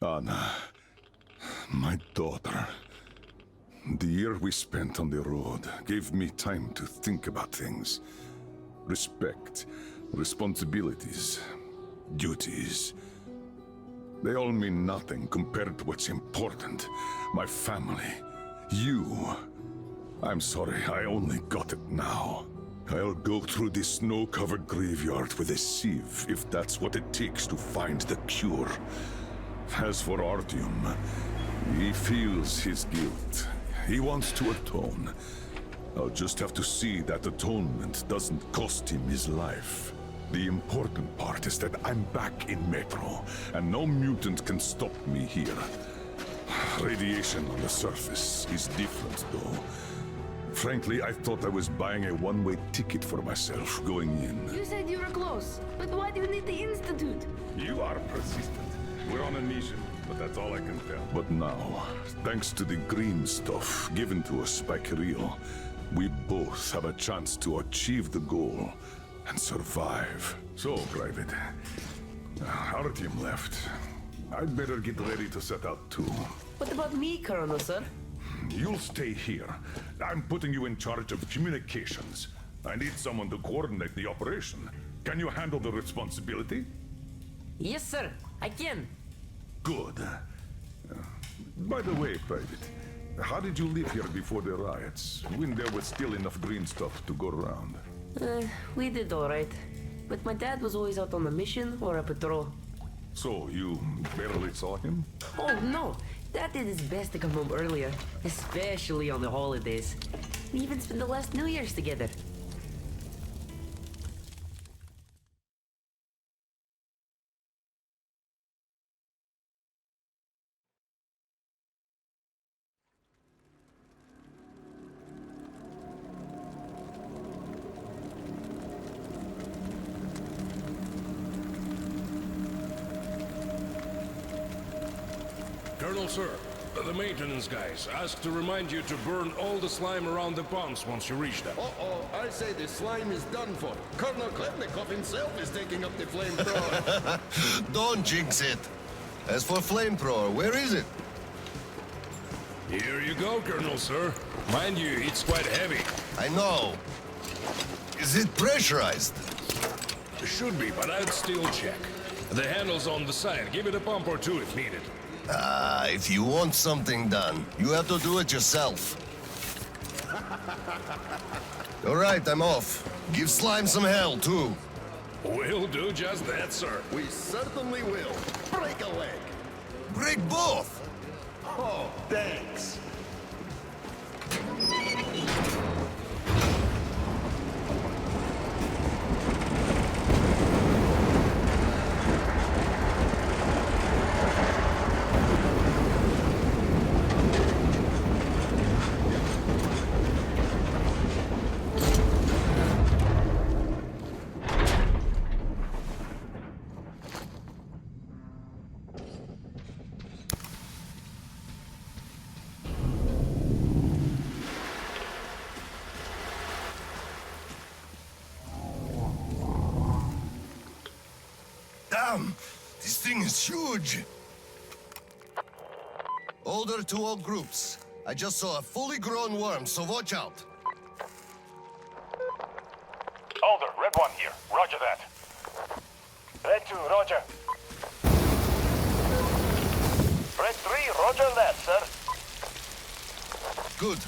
Anna, my daughter. The year we spent on the road gave me time to think about things. Respect, responsibilities, duties. They all mean nothing compared to what's important. My family. You. I'm sorry, I only got it now. I'll go through this snow-covered graveyard with a sieve, if that's what it takes to find the cure. As for Artyom, he feels his guilt. He wants to atone. I'll just have to see that atonement doesn't cost him his life. The important part is that I'm back in Metro, and no mutant can stop me here. Radiation on the surface is different, though. Frankly, I thought I was buying a one-way ticket for myself going in. You said you were close, but why do you need the Institute? You are persistent. We're on a mission, but that's all I can tell. But now, thanks to the green stuff given to us by Kirill, we both have a chance to achieve the goal and survive. So, Private, our team left. I'd better get ready to set out too. What about me, Colonel, sir? You'll stay here. I'm putting you in charge of communications. I need someone to coordinate the operation. Can you handle the responsibility? Yes, sir. I can. Good. By the way, Private, how did you live here before the riots, when there was still enough green stuff to go around? We did all right. But my dad was always out on a mission or a patrol. So, you barely saw him? Oh, no. Dad did his best to come home earlier, especially on the holidays. We even spent the last New Year's together. Colonel, sir, the maintenance guys asked to remind you to burn all the slime around the pumps once you reach them. Uh-oh, I say the slime is done for. Colonel Khlebnikov himself is taking up the flamethrower. Don't jinx it. As for flamethrower, where is it? Here you go, Colonel, sir. Mind you, it's quite heavy. I know. Is it pressurized? Should be, but I'd still check. The handle's on the side. Give it a pump or two if needed. If you want something done, you have to do it yourself. All right, I'm off. Give slime some hell, too. We'll do just that, sir. We certainly will. Break a leg. Break both! Oh, thanks. Damn! This thing is huge! Order to all groups. I just saw a fully grown worm, so watch out. Alder, Red 1 here. Roger that. Red 2, roger. Red 3, roger that, sir. Good.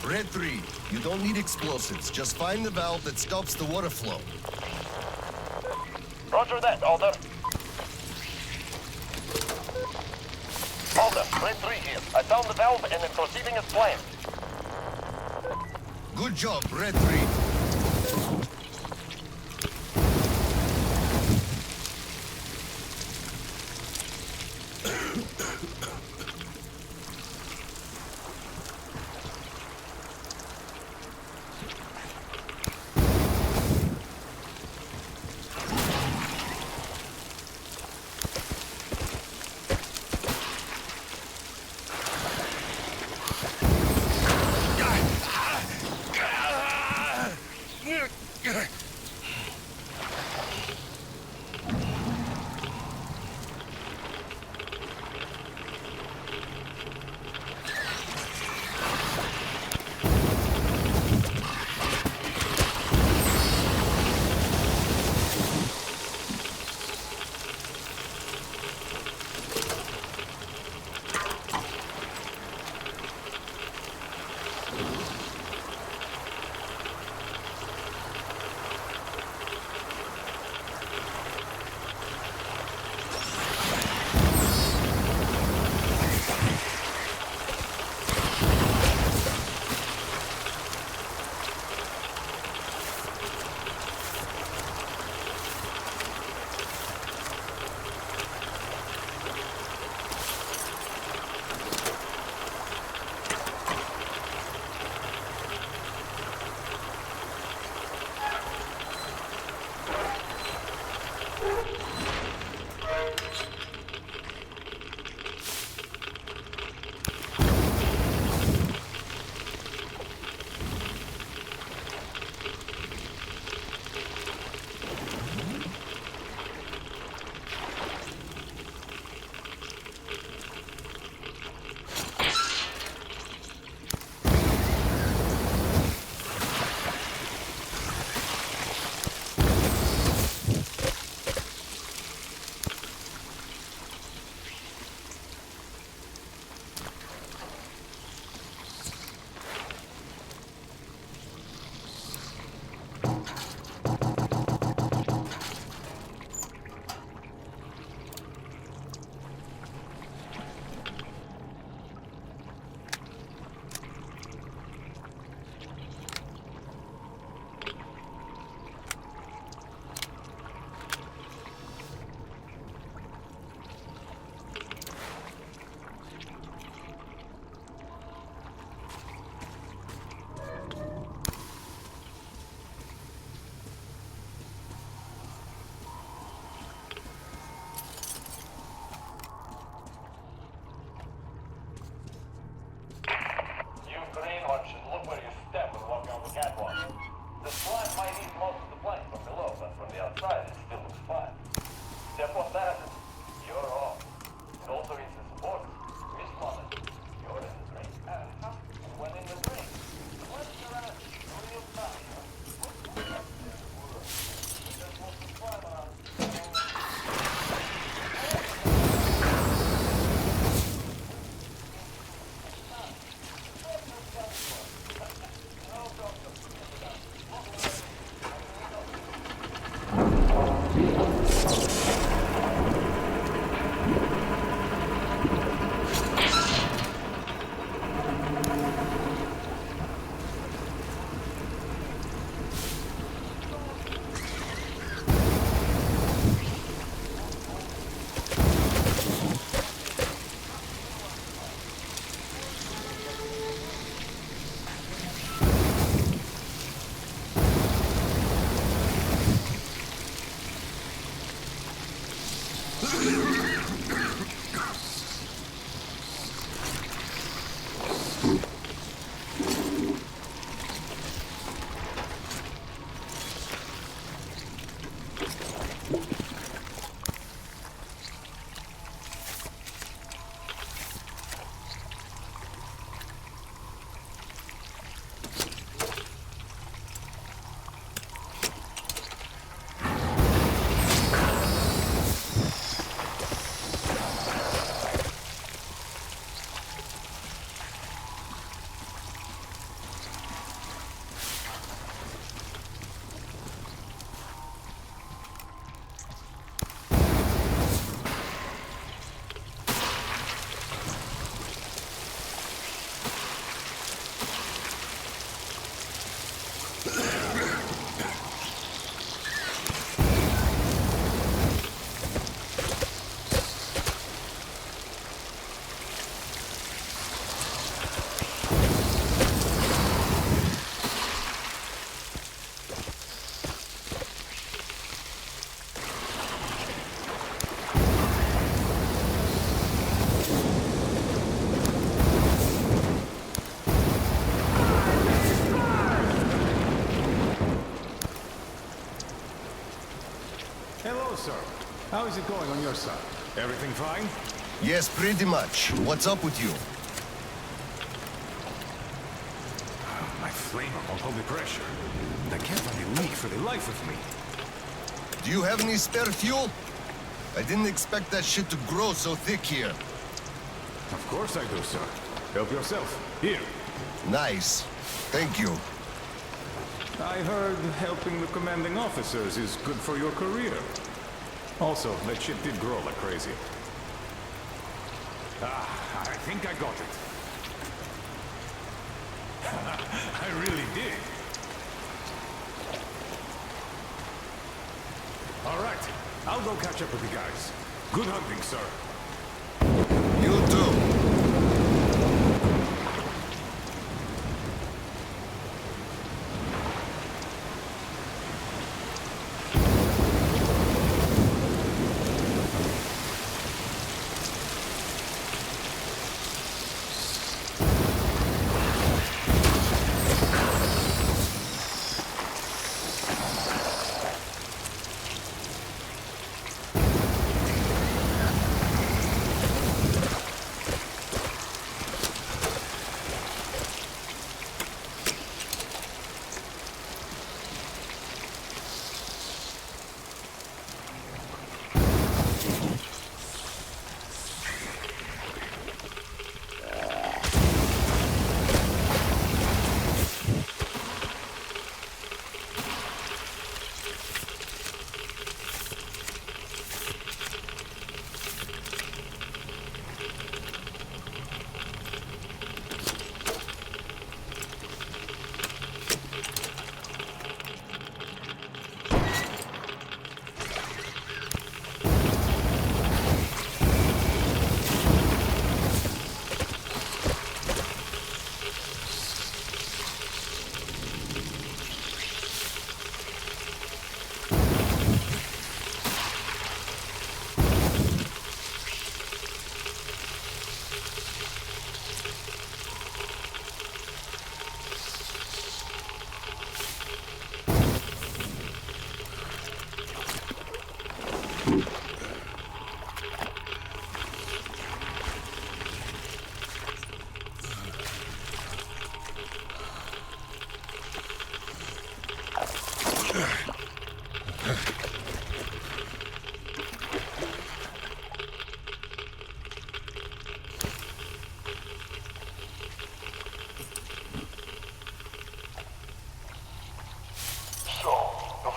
Red 3, you don't need explosives. Just find the valve that stops the water flow. Roger that, Alder. Alder, Red 3 here. I found the valve and it's proceeding as planned. Good job, Red 3. Hello, sir. How is it going on your side? Everything fine? Yes, pretty much. What's up with you? My flamer won't hold the pressure. And I can't find a leak for the life of me. Do you have any spare fuel? I didn't expect that shit to grow so thick here. Of course I do, sir. Help yourself. Here. Nice. Thank you. I heard helping the commanding officers is good for your career. Also, that shit did grow like crazy. I think I got it. I really did. All right. I'll go catch up with the guys. Good hunting, sir. You too.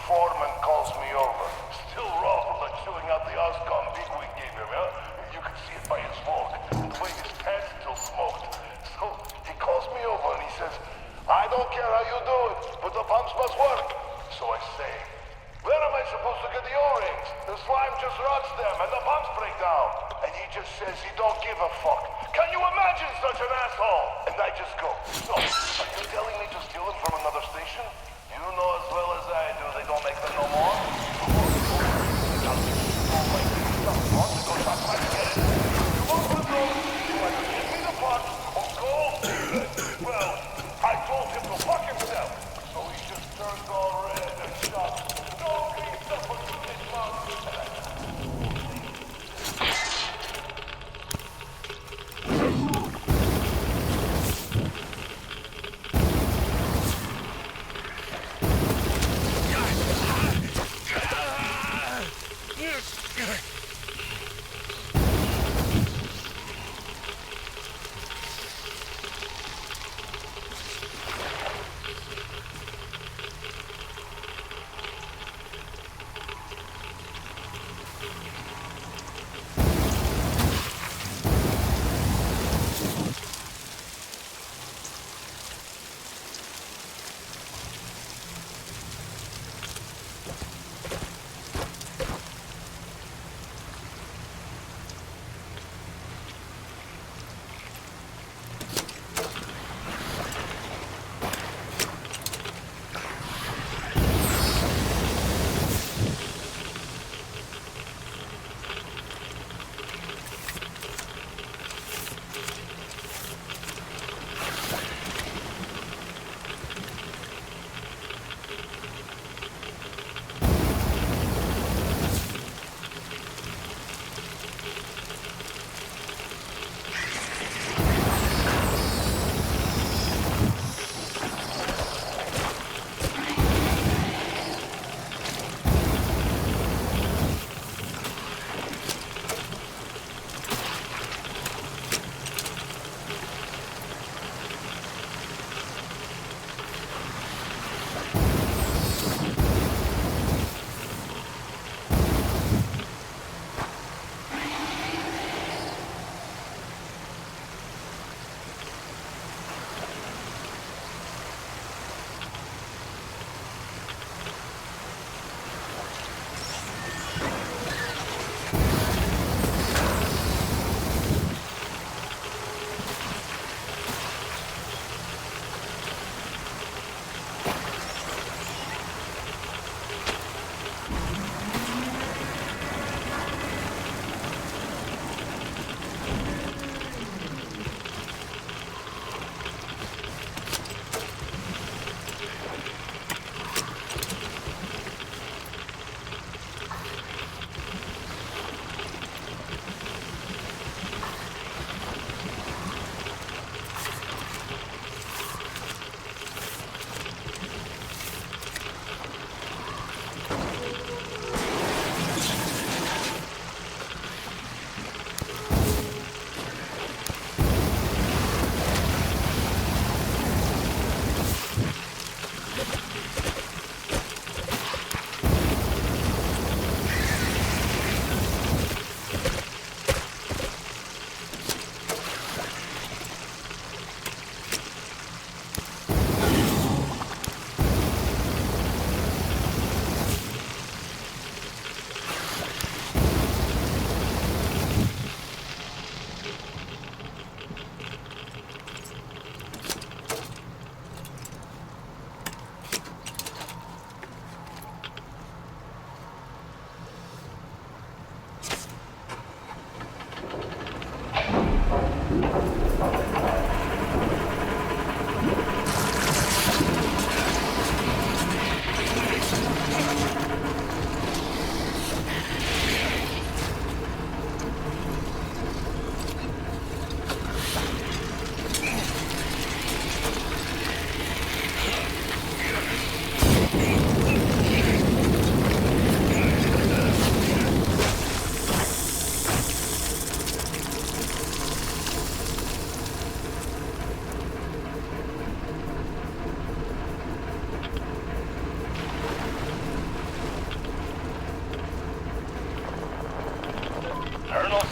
Foreman calls me over. Still raw, like chewing out the Oscom bigwig gave him, huh? You can see it by his walk. The way his pants still smoked. So he calls me over and he says, I don't care how you do it, but the pumps must work. So I say, where am I supposed to get the O-rings? The slime just rots them and the pumps break down. And he just says he don't give a fuck. Can you imagine such an asshole? And I just go, so, are you telling me to steal them from another station? You know as well as I do they don't make them no more. Well, I told him to fuck himself. So he just turned all red and shot. No green stuff for this month.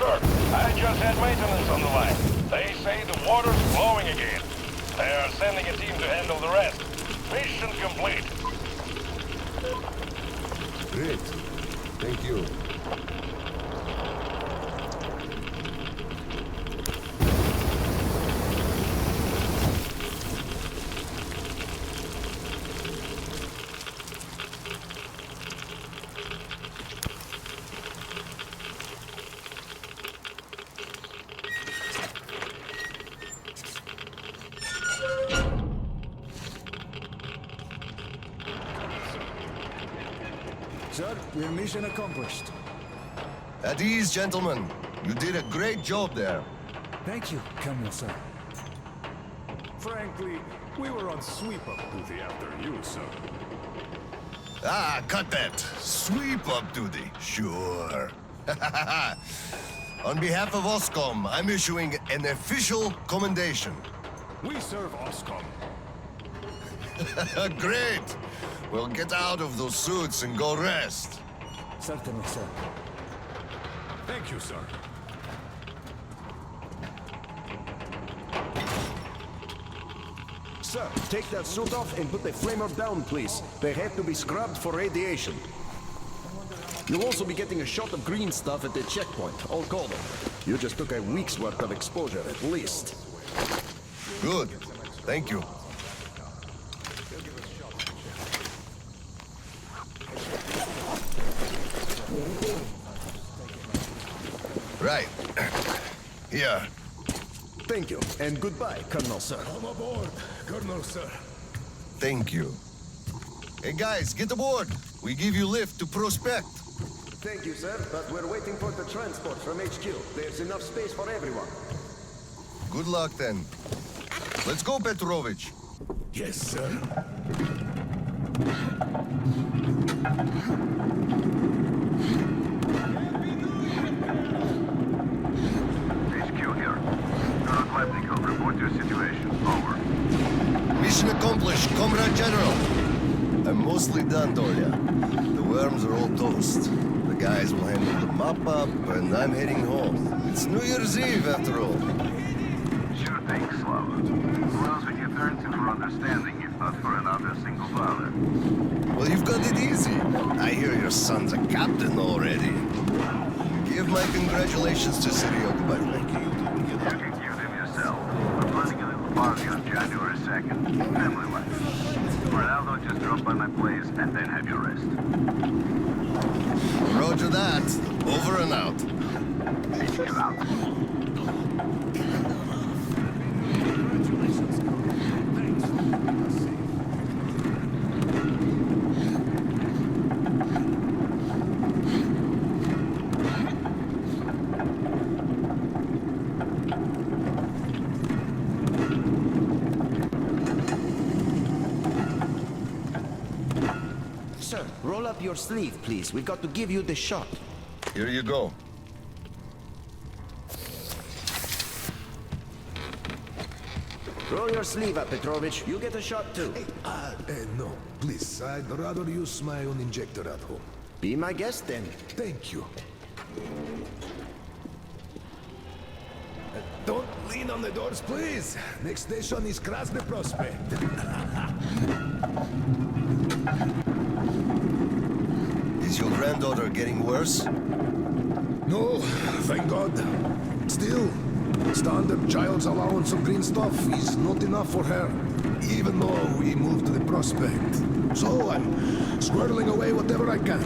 sir. I just had maintenance on the line. They say the water's flowing again. They are sending a team to handle the rest. Mission complete. Great. Thank you. Sir, your mission accomplished. At ease, gentlemen. You did a great job there. Thank you, Colonel, sir. Frankly, we were on sweep-up duty after you, sir. Ah, cut that. Sweep-up duty. Sure. On behalf of OSCOM, I'm issuing an official commendation. We serve OSCOM. Great. Well, get out of those suits and go rest. Certainly, sir. Thank you, sir. Sir, take that suit off and put the flamer down, please. They have to be scrubbed for radiation. You'll also be getting a shot of green stuff at the checkpoint, all cold. You just took a week's worth of exposure, at least. Good. Thank you. Right. Here. Thank you, and goodbye, Colonel, sir. Come aboard, Colonel, sir. Thank you. Hey guys, get aboard. We give you lift to Prospect. Thank you, sir, but we're waiting for the transport from HQ. There's enough space for everyone. Good luck then. Let's go, Petrovich. Yes, sir. HQ here. Colonel Khlebnikov, report your situation. Over. Mission accomplished, Comrade General. I'm mostly done, Tolia. The worms are all toast. The guys will handle the mop-up, and I'm heading home. It's New Year's Eve, after all. Sure thing, Slava. Who else would you turn to for understanding if not for another single father? Well, you've got it easy. I hear your son's a captain already. Give my congratulations to Siryok, by the way. You can give them yourself. We're planning a little party on January 2nd. Family life. For now, though, just drop by my place and then have your rest. Roger that. Over and out. HQ out. Sir, roll up your sleeve, please. We've got to give you the shot. Here you go. Roll your sleeve up, Petrovich. You get a shot, too. No. Please, I'd rather use my own injector at home. Be my guest, then. Thank you. Don't lean on the doors, please. Next station is Krasny Prospect. Is your granddaughter getting worse? No, thank God. Still, standard child's allowance of green stuff is not enough for her, even though we moved to the Prospect. So I'm squirreling away whatever I can,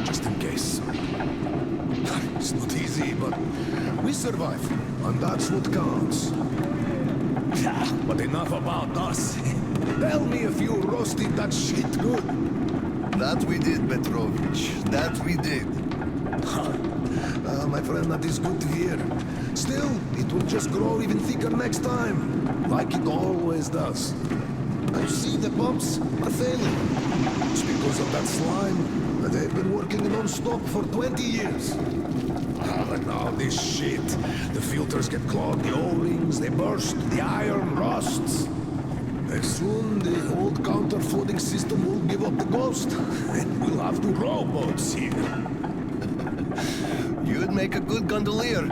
just in case. It's not easy, but we survive, and that's what counts. But enough about us. Tell me if you roasted that shit good. That we did, Petrovich. That we did. My friend, that is good to hear. Still, it will just grow even thicker next time, like it always does. I see the pumps are failing. It's because of that slime that they've been working non-stop for 20 years. But now this shit. The filters get clogged, the O-rings, they burst, the iron rusts. Soon the old counter-flooding system will give up the ghost, and we'll have to rowboats here. You You'd make a good gondolier.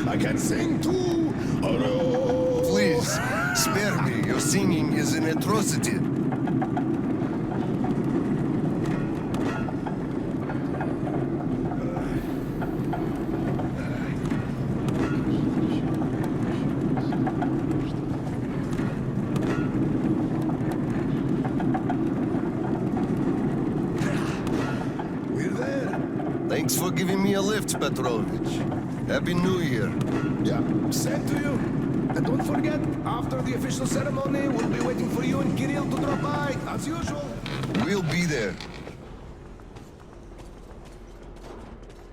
I can sing too. Oh no! Please, spare me. Your singing is an atrocity. We're there. Thanks for giving me a lift, Petrovich. Happy New Year. Yeah, same to you. And don't forget, after the official ceremony, we'll be waiting for you and Kirill to drop by, as usual. We'll be there.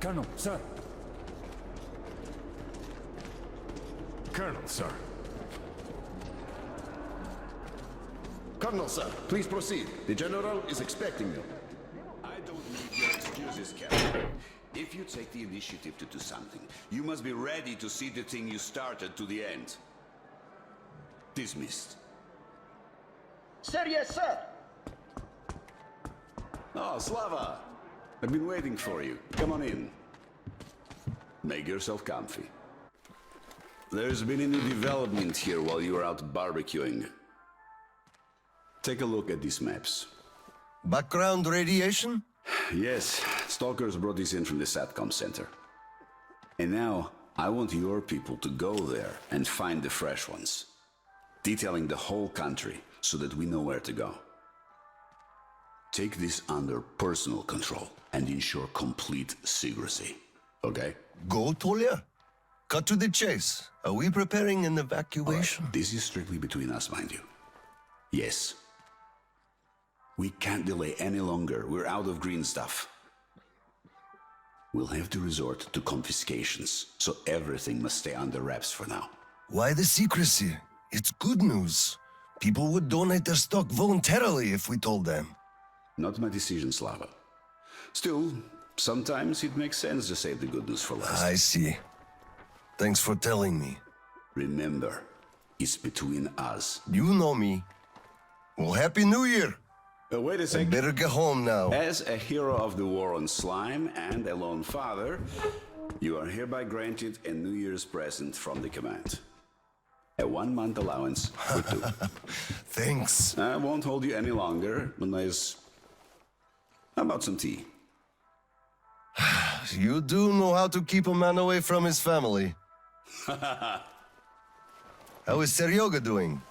Colonel, sir. Colonel, sir. Colonel, sir, please proceed. The General is expecting you. I don't need your excuses, Captain. If you take the initiative to do something, you must be ready to see the thing you started to the end. Dismissed. Sir, yes, sir. Oh, Slava! I've been waiting for you. Come on in. Make yourself comfy. There's been a new development here while you were out barbecuing. Take a look at these maps. Background radiation? Yes, stalkers brought this in from the SATCOM center. And now, I want your people to go there and find the fresh ones. Detailing the whole country so that we know where to go. Take this under personal control and ensure complete secrecy. Okay? Go, Tolia? Cut to the chase. Are we preparing an evacuation? Right. This is strictly between us, mind you. Yes. We can't delay any longer. We're out of green stuff. We'll have to resort to confiscations, so everything must stay under wraps for now. Why the secrecy? It's good news. People would donate their stock voluntarily if we told them. Not my decision, Slava. Still, sometimes it makes sense to save the good news for last. I see. Thanks for telling me. Remember, it's between us. You know me. Well, Happy New Year! Wait a I second. better get home now. As a hero of the war on slime and a lone father, you are hereby granted a New Year's present from the command. A 1-month allowance for 2. Thanks. I won't hold you any longer, unless... How about some tea? You do know how to keep a man away from his family. How is Seryoga doing?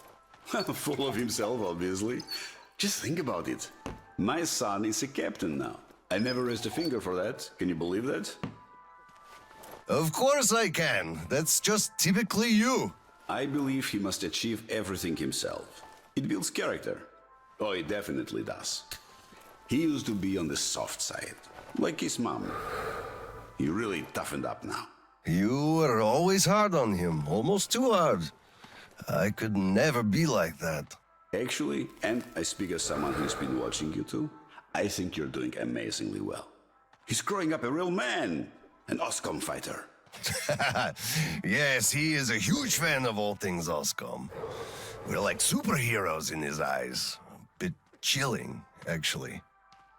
Full of himself, obviously. Just think about it. My son is a captain now. I never raised a finger for that. Can you believe that? Of course I can. That's just typically you. I believe he must achieve everything himself. It builds character. Oh, it definitely does. He used to be on the soft side, like his mom. He really toughened up now. You were always hard on him, almost too hard. I could never be like that. Actually, and I speak as someone who's been watching you too, I think you're doing amazingly well. He's growing up a real man, an OSCOM fighter. Yes, he is a huge fan of all things OSCOM. We're like superheroes in his eyes. A bit chilling, actually.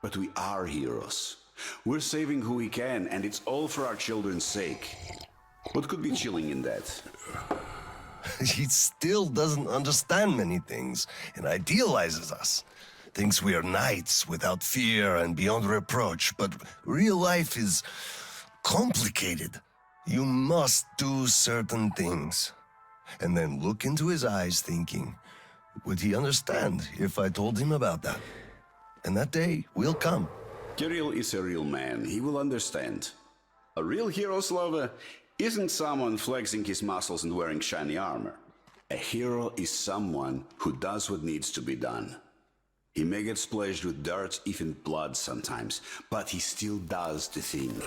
But we are heroes. We're saving who we can, and it's all for our children's sake. What could be chilling in that? He still doesn't understand many things and idealizes us. Thinks we are knights without fear and beyond reproach, but real life is complicated. You must do certain things. And then look into his eyes thinking, would he understand if I told him about that? And that day will come. Kirill is a real man. He will understand. A real hero, Slava, isn't someone flexing his muscles and wearing shiny armor. A hero is someone who does what needs to be done. He may get splashed with dirt, even blood sometimes, but he still does the thing,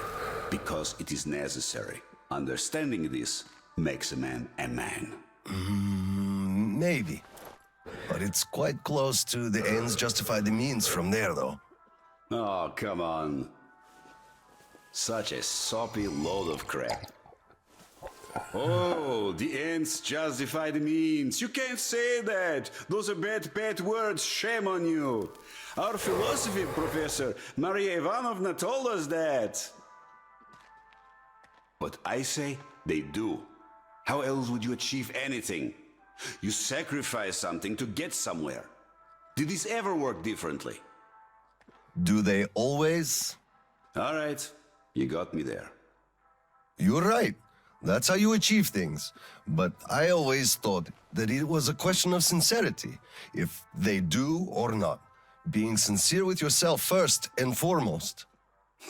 because it is necessary. Understanding this makes a man a man. Maybe. But it's quite close to the ends justify the means from there, though. Oh, come on. Such a soppy load of crap. Oh, the ends justify the means. You can't say that. Those are bad words. Shame on you. Our philosophy professor, Maria Ivanovna, told us that. But I say they do. How else would you achieve anything? You sacrifice something to get somewhere. Did this ever work differently? Do they always? All right, you got me there. You're right. That's how you achieve things. But I always thought that it was a question of sincerity, if they do or not. Being sincere with yourself first and foremost.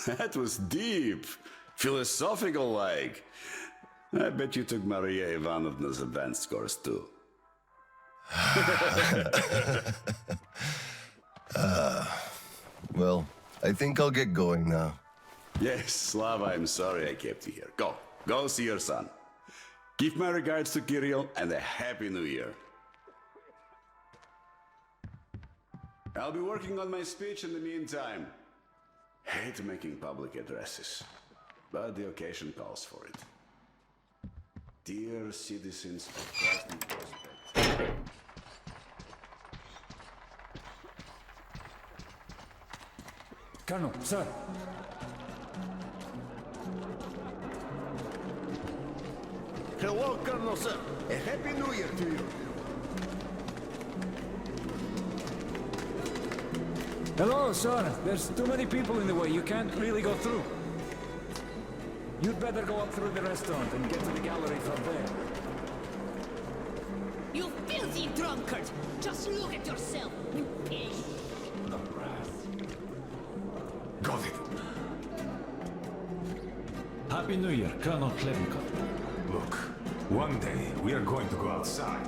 That was deep. Philosophical-like. I bet you took Maria Ivanovna's advanced course too. Well, I think I'll get going now. Yes, Slava, I'm sorry I kept you here. Go see your son. Give my regards to Kirill and a Happy New Year. I'll be working on my speech in the meantime. Hate making public addresses, but the occasion calls for it. Dear citizens of Khlebnikov. Colonel, sir. Hello, Colonel, sir. A Happy New Year to you. Hello, sir. There's too many people in the way. You can't really go through. You'd better go up through the restaurant and get to the gallery from there. You filthy drunkard! Just look at yourself, you pig! Got it. Happy New Year, Colonel Khlebnikov. Look, one day we are going to go outside.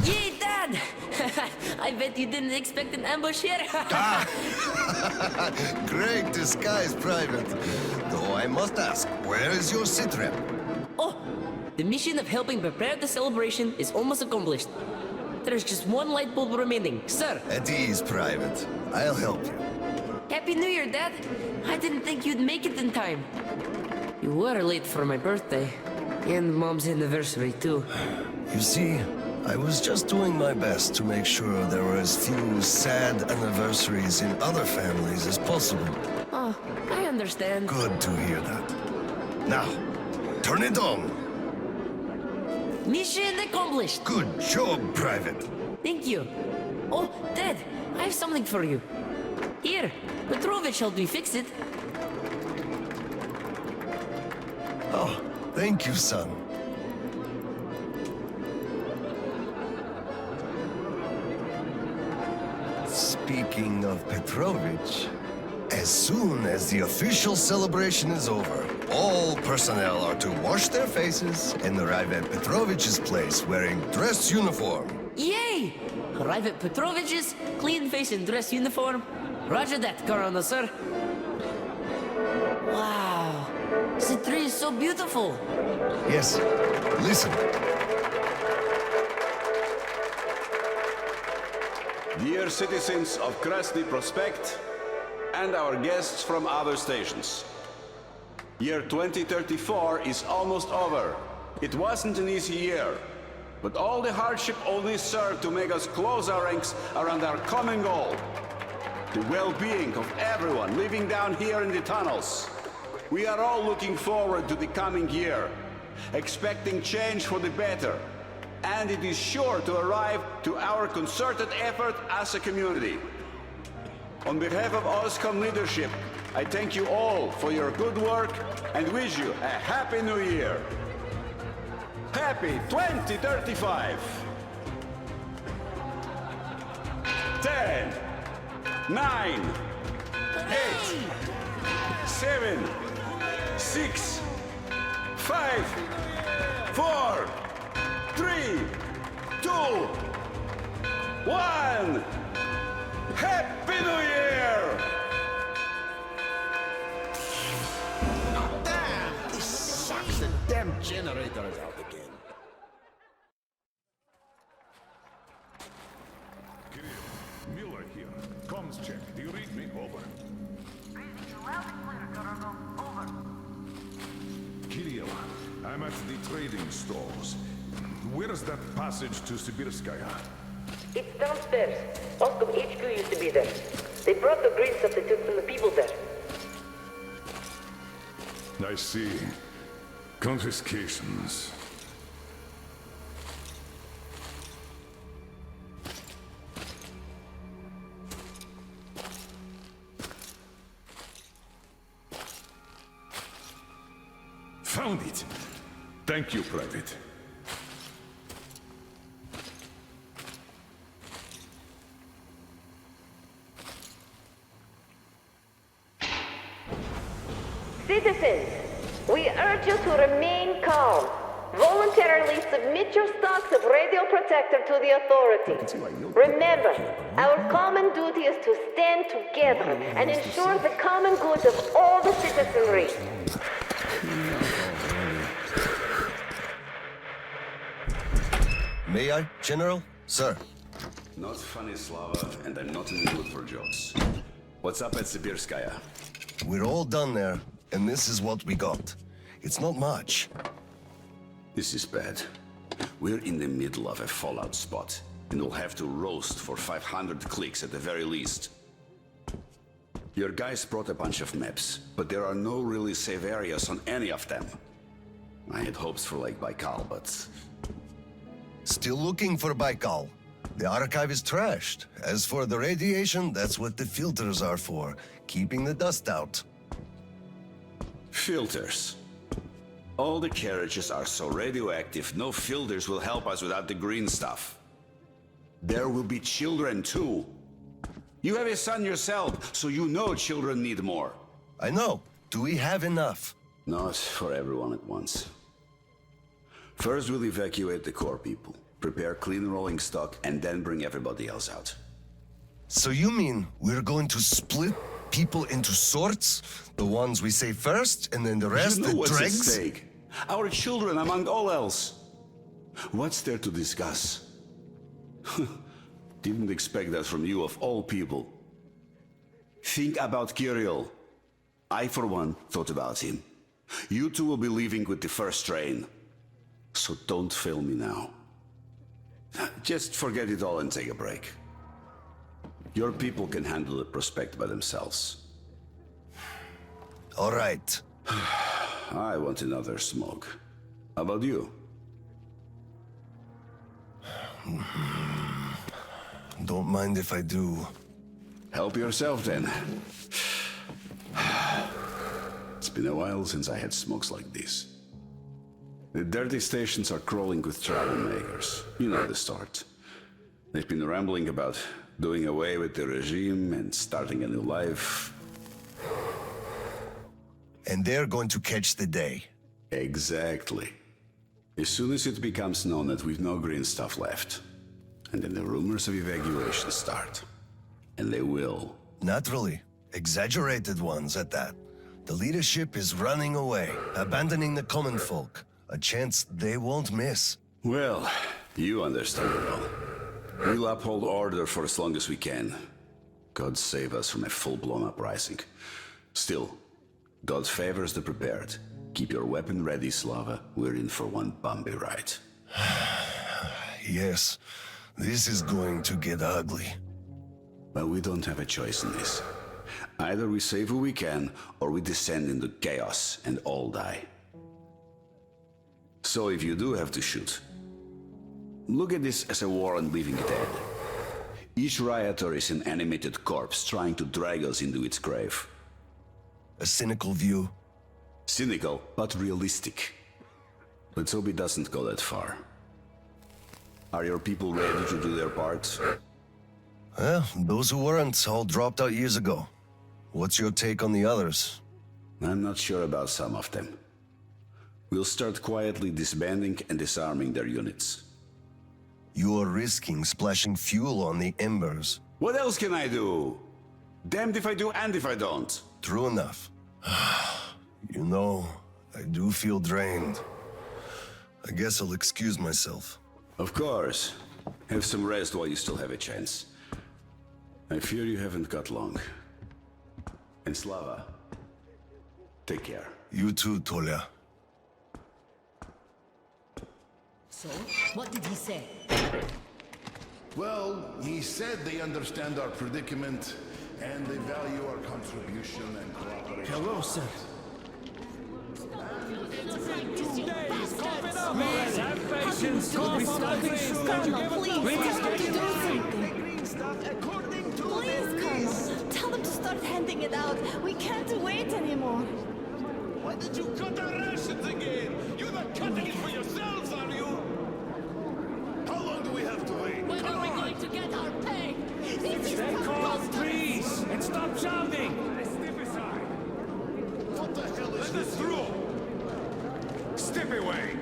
Yay, Dad! I bet you didn't expect an ambush here. Great disguise, Private. Though I must ask, where is your sitrep? Oh, the mission of helping prepare the celebration is almost accomplished. There's just one light bulb remaining, sir. At ease, Private. I'll help you. Happy New Year, Dad. I didn't think you'd make it in time. You were late for my birthday. And Mom's anniversary, too. You see, I was just doing my best to make sure there were as few sad anniversaries in other families as possible. Oh, I understand. Good to hear that. Now, turn it on. Mission accomplished. Good job, Private. Thank you. Oh, Dad, I have something for you. Here, Petrovich helped me fix it. Oh, thank you, son. Speaking of Petrovich, as soon as the official celebration is over, all personnel are to wash their faces and arrive at Petrovich's place wearing dress uniform. Yay! Arrive at Petrovich's, clean face and dress uniform. Roger that, Colonel, sir. Wow, the tree is so beautiful. Yes, listen. Dear citizens of Krasny Prospect and our guests from other stations. Year 2034 is almost over. It wasn't an easy year, but all the hardship only served to make us close our ranks around our common goal. The well-being of everyone living down here in the tunnels. We are all looking forward to the coming year, expecting change for the better. And it is sure to arrive to our concerted effort as a community. On behalf of OSCOM leadership, I thank you all for your good work and wish you a Happy New Year. Happy 2035! 10, 9, 8, 7, 6, 5, 4, 3, 2, 1! Happy New Year! Damn! This sucks. The damn generator is out again. Kirill, Miller here. Comms check. Do you read me? Over. Reading you loud and clear, Colonel. Over. I'm at the trading stores. Where's that passage to Sibirskaya? It's downstairs. Oscom HQ used to be there. They brought the green stuff they took from the people there. I see. Confiscations. Found it! Thank you, Private. Citizens, we urge you to remain calm. Voluntarily submit your stocks of radio protector to the authorities. Remember, our common duty is to stand together and ensure the common good of all the citizenry. May I, General? Sir. Not funny, Slava, and I'm not in the mood for jokes. What's up at Sibirskaya? We're all done there, and this is what we got. It's not much. This is bad. We're in the middle of a fallout spot, and we'll have to roast for 500 clicks at the very least. Your guys brought a bunch of maps, but there are no really safe areas on any of them. I had hopes for Lake Baikal, but... Still looking for Baikal. The archive is trashed. As for the radiation, that's what the filters are for, keeping the dust out. Filters. All the carriages are so radioactive, no filters will help us without the green stuff. There will be children too. You have a son yourself, so you know children need more. I know. Do we have enough? Not for everyone at once. First, we'll evacuate the core people, prepare clean rolling stock, and then bring everybody else out. So you mean we're going to split people into sorts? The ones we save first, and then the rest, you know what's at dregs? stake. Our children, among all else. What's there to discuss? Didn't expect that from you, of all people. Think about Kirill. I, for one, thought about him. You two will be leaving with the first train. So don't fail me now. Just forget it all and take a break. Your people can handle the prospect by themselves. All right. I want another smoke. How about you? Don't mind if I do. Help yourself then. It's been a while since I had smokes like this. The dirty stations are crawling with troublemakers. You know the start. They've been rambling about doing away with the regime and starting a new life. And they're going to catch the day. Exactly. As soon as it becomes known that we've no green stuff left, and then the rumors of evacuation start. And they will. Naturally. Exaggerated ones at that. The leadership is running away, abandoning the common folk. A chance they won't miss. Well, you understand it all. We'll uphold order for as long as we can. God save us from a full-blown uprising. Still, God favors the prepared. Keep your weapon ready, Slava. We're in for one bumpy ride. Yes, this is going to get ugly. But we don't have a choice in this. Either we save who we can, or we descend into chaos and all die. So if you do have to shoot, look at this as a war on living dead. Each rioter is an animated corpse trying to drag us into its grave. A cynical view. Cynical, but realistic. Let's hope it doesn't go that far. Are your people ready to do their part? Well, those who weren't all dropped out years ago. What's your take on the others? I'm not sure about some of them. We'll start quietly disbanding and disarming their units. You are risking splashing fuel on the embers. What else can I do? Damned if I do and if I don't. True enough. You know, I do feel drained. I guess I'll excuse myself. Of course. Have some rest while you still have a chance. I fear you haven't got long. And Slava, take care. You too, Tolia. So, what did he say? Well, he said they understand our predicament and they value our contribution and cooperation. Hello, sir. Please, have patience. Could be starting soon. please, tell them to do something. Please, Colonel. Tell them to start handing it out. We can't wait anymore. Why did you cut our rations again? You're not cutting it for yourselves, are you? How long do we have to wait? When are we going to get our pay? Stay calm, please, and stop shouting. Step aside. What the hell is Let this? us through! Step away!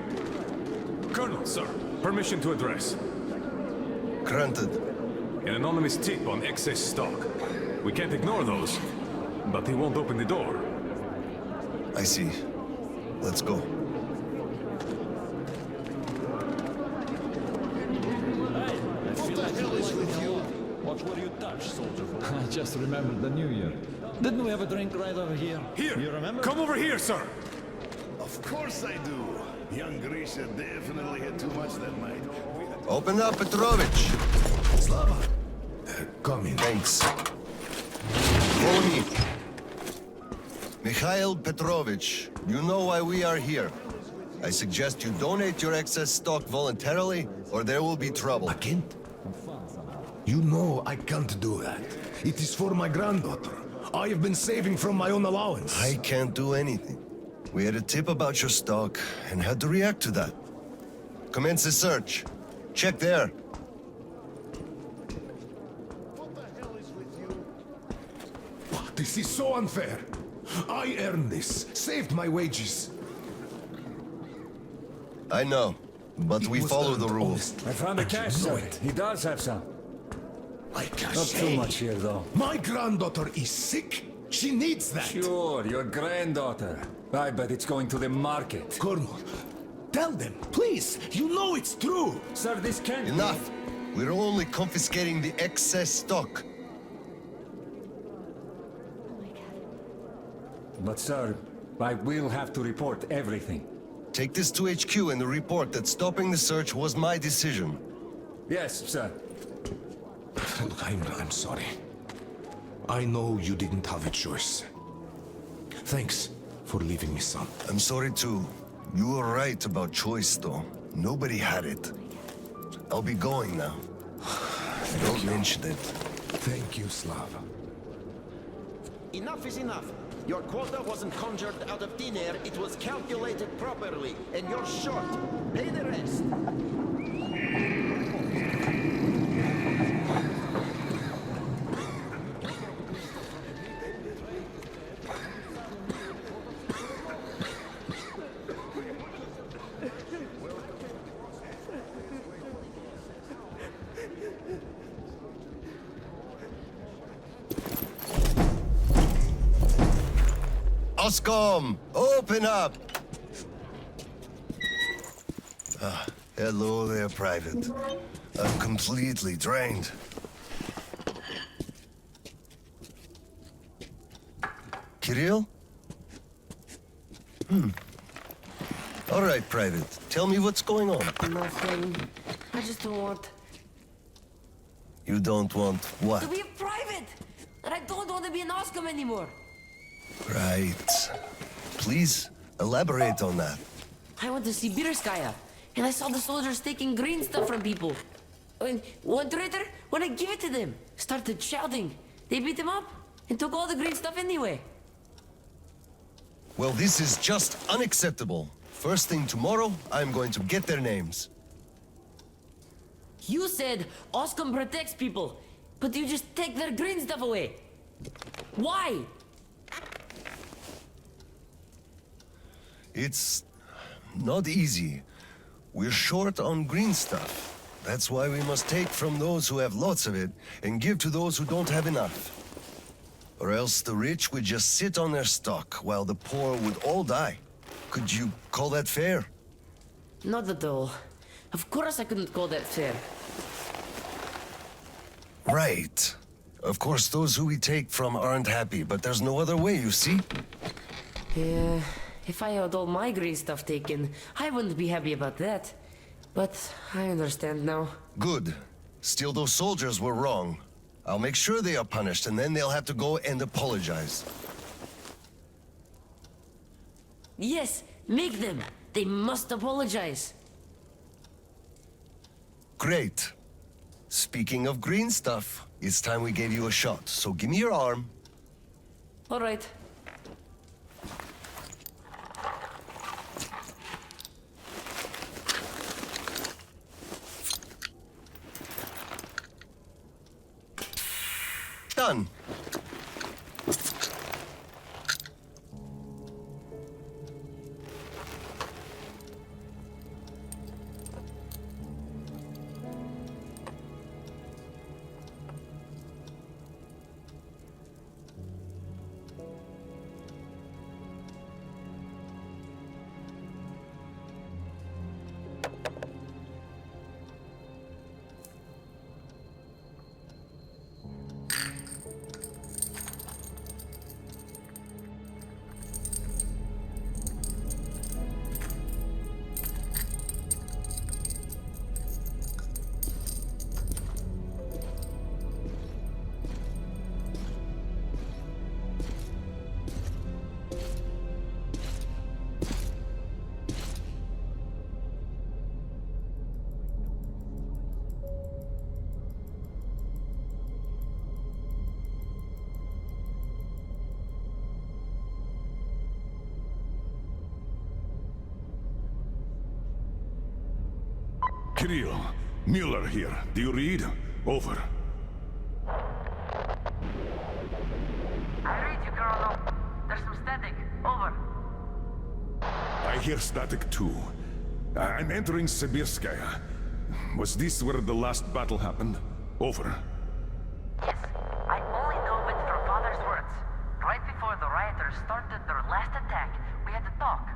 Colonel, sir, permission to address. Granted. An anonymous tip on excess stock. We can't ignore those, but he won't open the door. I see. Let's go. What will you touch, soldier? I just remembered the New Year. Didn't we have a drink right over here? Here! You remember? Come over here, sir! Of course I do. Young Grisha definitely had too much that night. Open up, Petrovich. Slava. Come in. Thanks. Follow me. Mikhail Petrovich, you know why we are here. I suggest you donate your excess stock voluntarily, or there will be trouble. I can't. You know I can't do that. It is for my granddaughter. I have been saving from my own allowance. I can't do anything. We had a tip about your stock and had to react to that. Commence the search. Check there. This is so unfair. I earned this, saved my wages. I know, but we was follow earned the rules. I found the cash, know sir. it. He does have some. Like a Not too shame. much here, though. My granddaughter is sick. She needs that. Sure, your granddaughter. I bet it's going to the market. Colonel, tell them, please. You know it's true. Sir, this can't be- Enough! We're only confiscating the excess stock. But, sir, I will have to report everything. Take this to HQ and report that stopping the search was my decision. Yes, sir. Look, I'm sorry. I know you didn't have a choice. Thanks for leaving me, son. I'm sorry too. You were right about choice, though. Nobody had it. I'll be going now. Don't mention it. Thank you, Slava. Enough is enough. Your quota wasn't conjured out of thin air, it was calculated properly, and you're short. Pay the rest. Oscom, open up! Hello there, Private. I'm completely drained. Kirill? All right, Private. Tell me what's going on. Nothing. I just don't want You don't want what? to be a private. And I don't want to be an Oscom anymore. Right. Please, elaborate on that. I went to Sibirskaya, and I saw the soldiers taking green stuff from people. And one traitor, when I give it to them, started shouting. They beat him up and took all the green stuff anyway. Well, this is just unacceptable. First thing tomorrow, I'm going to get their names. You said Oscom protects people, but you just take their green stuff away. Why? It's not easy. We're short on green stuff. That's why we must take from those who have lots of it and give to those who don't have enough. Or else the rich would just sit on their stock while the poor would all die. Could you call that fair? Not at all. Of course I couldn't call that fair. Right. Of course, those who we take from aren't happy, but there's no other way, you see? Yeah, if I had all my green stuff taken, I wouldn't be happy about that. But I understand now. Good. Still, those soldiers were wrong. I'll make sure they are punished, and then they'll have to go and apologize. Yes, make them. They must apologize. Great. Speaking of green stuff, it's time we gave you a shot, so give me your arm. All right. Done. Kirill, Mueller here. Do you read? Over. I read you, Colonel. There's some static. Over. I hear static too. I'm entering Sibirskaya. Was this where the last battle happened? Over. Yes, I only know it from Father's words. Right before the rioters started their last attack, we had to talk.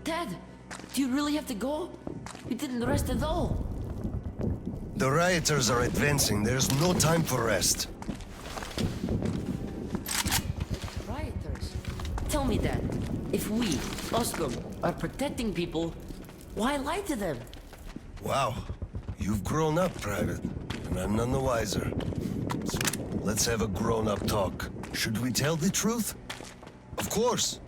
Dad, do you really have to go? You didn't rest at all. The rioters are advancing. There's no time for rest. Rioters? Tell me that. If we, Oscom, are protecting people, why lie to them? Wow. You've grown up, Private. And I'm none the wiser. So let's have a grown-up talk. Should we tell the truth? Of course.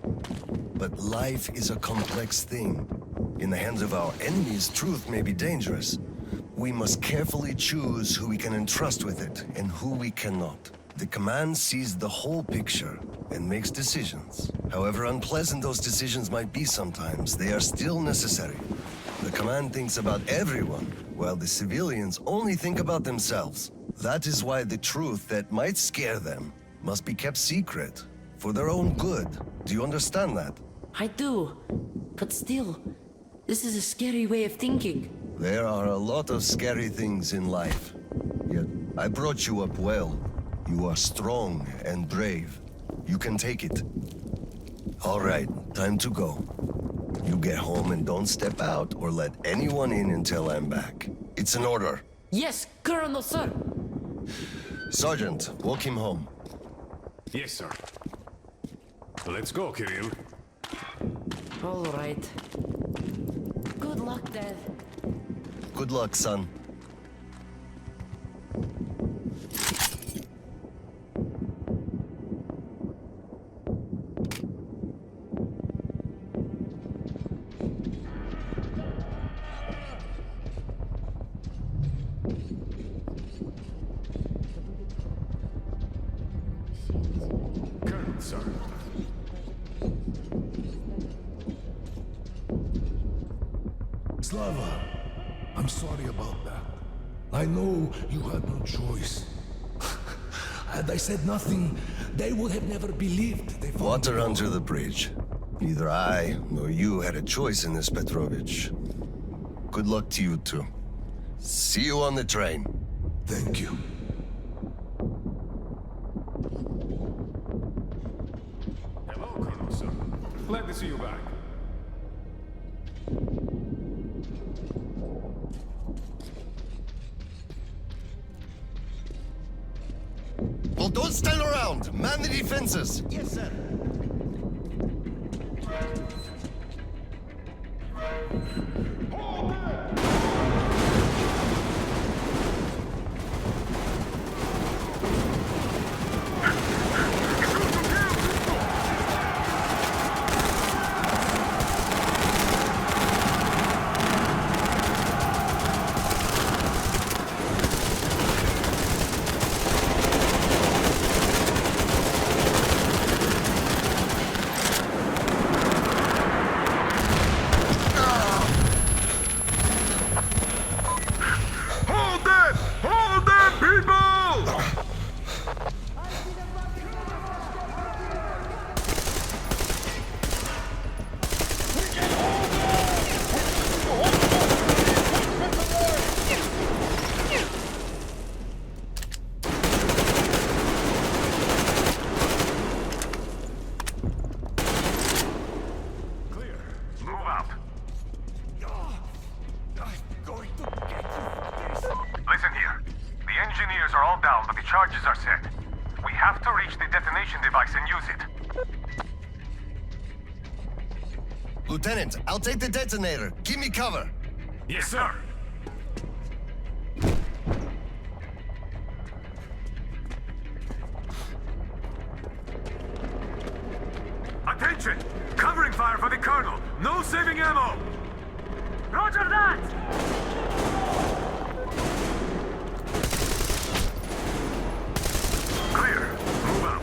But life is a complex thing. In the hands of our enemies, truth may be dangerous. We must carefully choose who we can entrust with it and who we cannot. The command sees the whole picture and makes decisions. However unpleasant those decisions might be sometimes, they are still necessary. The command thinks about everyone, while the civilians only think about themselves. That is why the truth that might scare them must be kept secret, for their own good. Do you understand that? I do. But still, this is a scary way of thinking. There are a lot of scary things in life. Yet, I brought you up well. You are strong and brave. You can take it. All right, time to go. You get home and don't step out or let anyone in until I'm back. It's an order. Yes, Colonel, sir. Sergeant, walk him home. Yes, sir. Let's go, Kirill. All right. Good luck, Dad. Good luck, son. Colonel, sir. Slava, I'm sorry about that. I know you had no choice. Had I said nothing, they would have never believed they found Water under the bridge. Neither I nor you had a choice in this, Petrovich. Good luck to you two. See you on the train. Thank you. Hello, Colonel, sir. Glad to see you back. the defenses! Yes, sir. Charges are set. We have to reach the detonation device and use it. Lieutenant, I'll take the detonator. Give me cover. Yes, sir. Attention! Covering fire for the Colonel. No saving ammo. Roger that! Clear. Move out.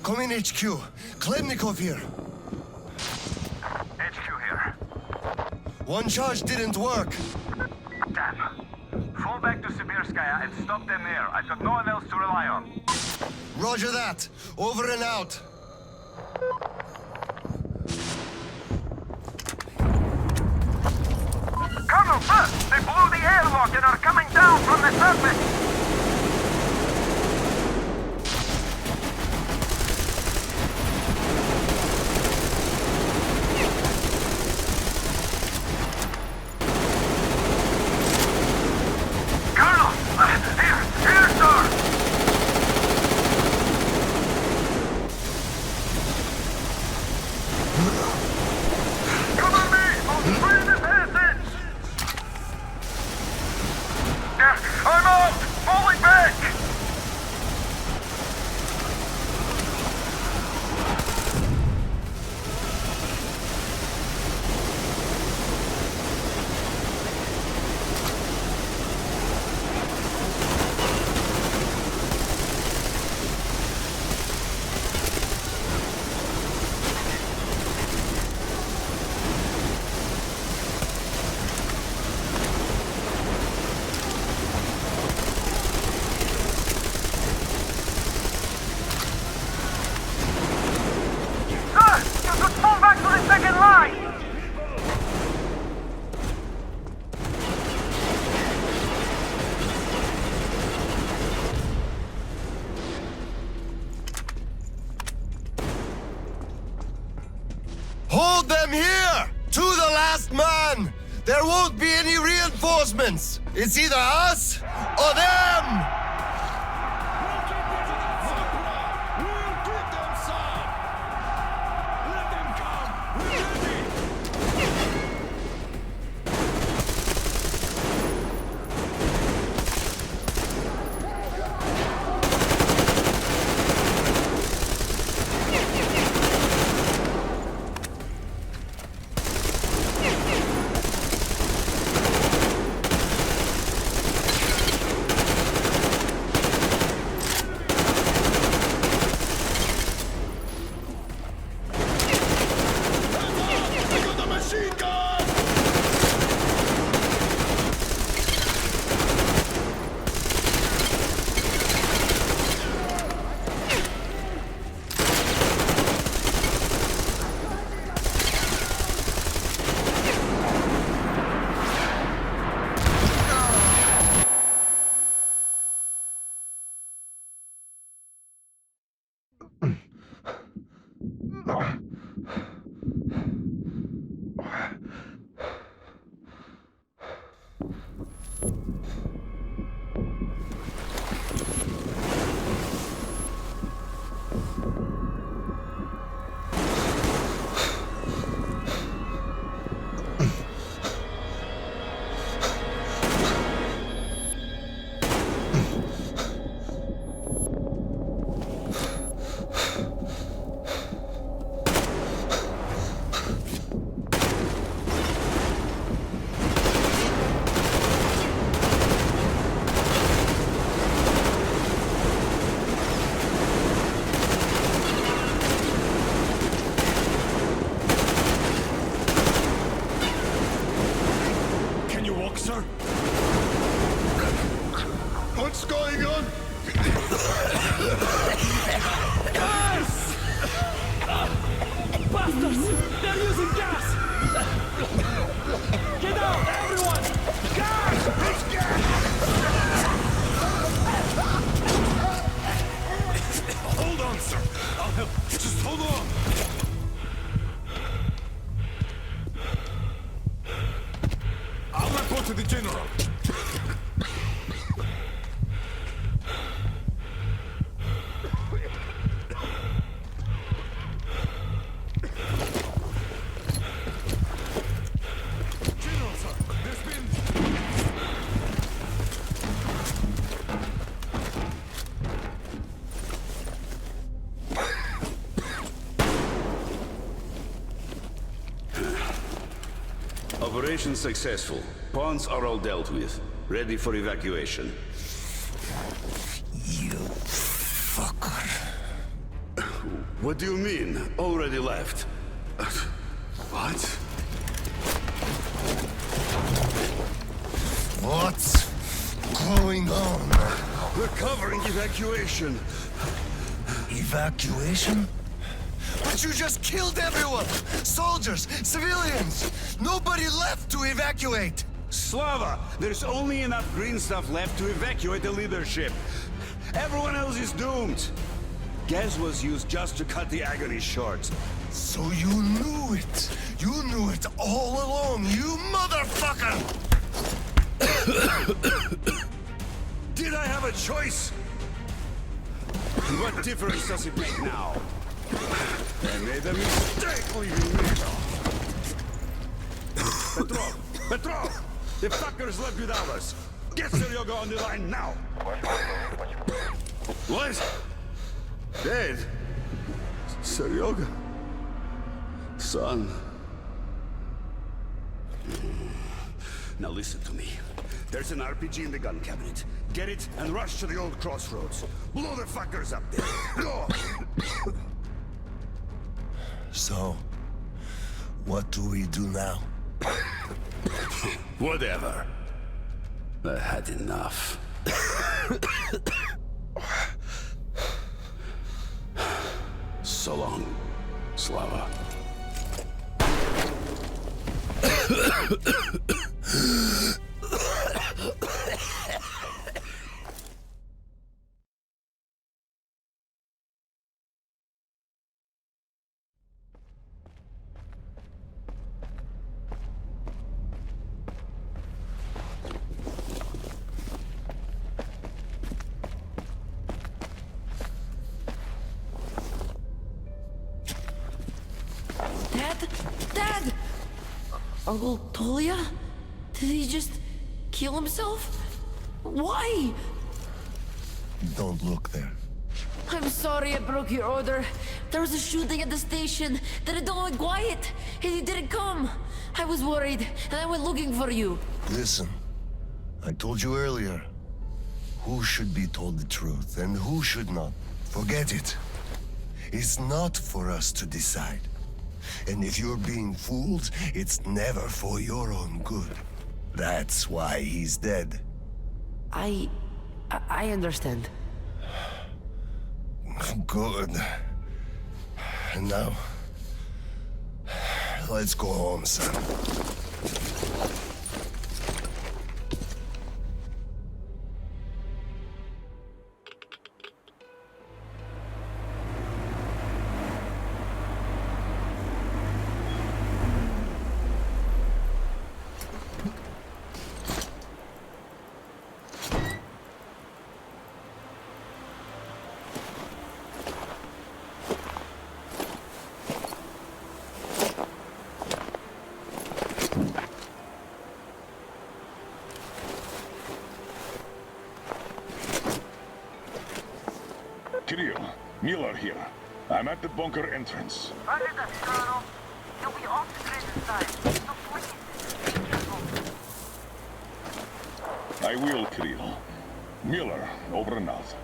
Come in, HQ. Khlebnikov here. HQ here. One charge didn't work. Damn. Fall back to Sibirskaya and stop them there. I've got no one else to rely on. Roger that. Over and out. Colonel, sir! They blew the airlock and are coming down from the surface! I'm out! Hold them here! To the last man! There won't be any reinforcements! It's either us or them! What's going on? Gas! Bastards! They're using gas! Get out, everyone! Gas! It's gas! Hold on, sir. I'll help. Just hold on. I'll report to the general. Operation successful. Pawns are all dealt with. Ready for evacuation. You fucker. What do you mean? Already left? What? What's going on? We're covering evacuation. Evacuation? But you just killed everyone! Soldiers, civilians! Nobody left to evacuate! Slava, there's only enough green stuff left to evacuate the leadership. Everyone else is doomed. Gas was used just to cut the agony short. So you knew it! You knew it all along, you motherfucker! Did I have a choice? What difference does it make now? I made a mistake leaving me. Petrov! The fuckers left without us! Get Seryoga on the line now! What? Dead? Seryoga? Son? Now listen to me. There's an RPG in the gun cabinet. Get it and rush to the old crossroads. Blow the fuckers up there. Go! So, what do we do now? Whatever. I had enough. So long, Slava. Uncle Tolia? Did he just kill himself? Why? Don't look there. I'm sorry I broke your order. There was a shooting at the station. Then it all went quiet, and you didn't come. I was worried, and I went looking for you. Listen, I told you earlier. Who should be told the truth, and who should not? Forget it. It's not for us to decide. And if you're being fooled, it's never for your own good. That's why he's dead. I understand. Good. And now, let's go home, son. Kirill, Miller here. I'm at the bunker entrance. Roger that, Colonel. You'll be off the grid inside, so please, be careful. I will, Kirill. Miller, over and out.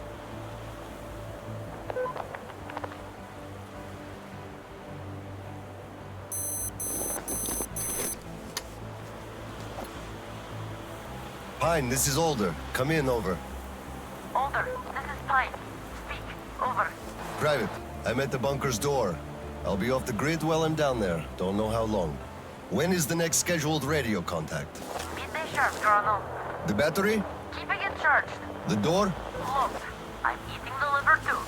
Pine, this is Older. Come in, over. Older, this is Pine. Speak, over. Private, I'm at the bunker's door. I'll be off the grid while I'm down there. Don't know how long. When is the next scheduled radio contact? Midday sharp, Colonel. The battery? Keeping it charged. The door? Look, I'm eating the liver too,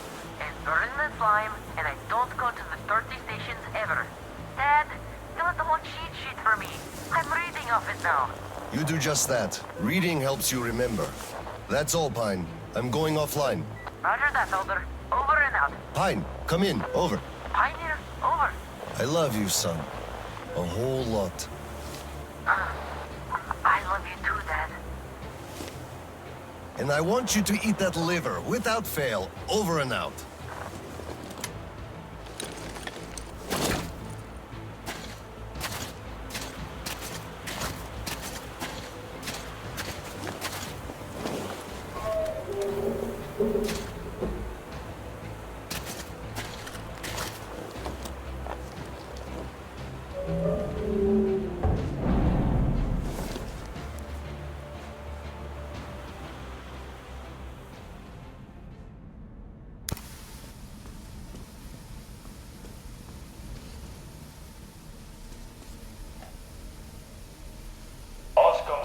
and burning the slime, and I don't go to the dirty stations ever. Dad, fill out the whole cheat sheet for me. I'm reading off it now. You do just that. Reading helps you remember. That's all, Pine. I'm going offline. Roger that, Older. Over and out. Pine, come in. Over. Pine here. Over. I love you, son. A whole lot. I love you too, Dad. And I want you to eat that liver, without fail. Over and out.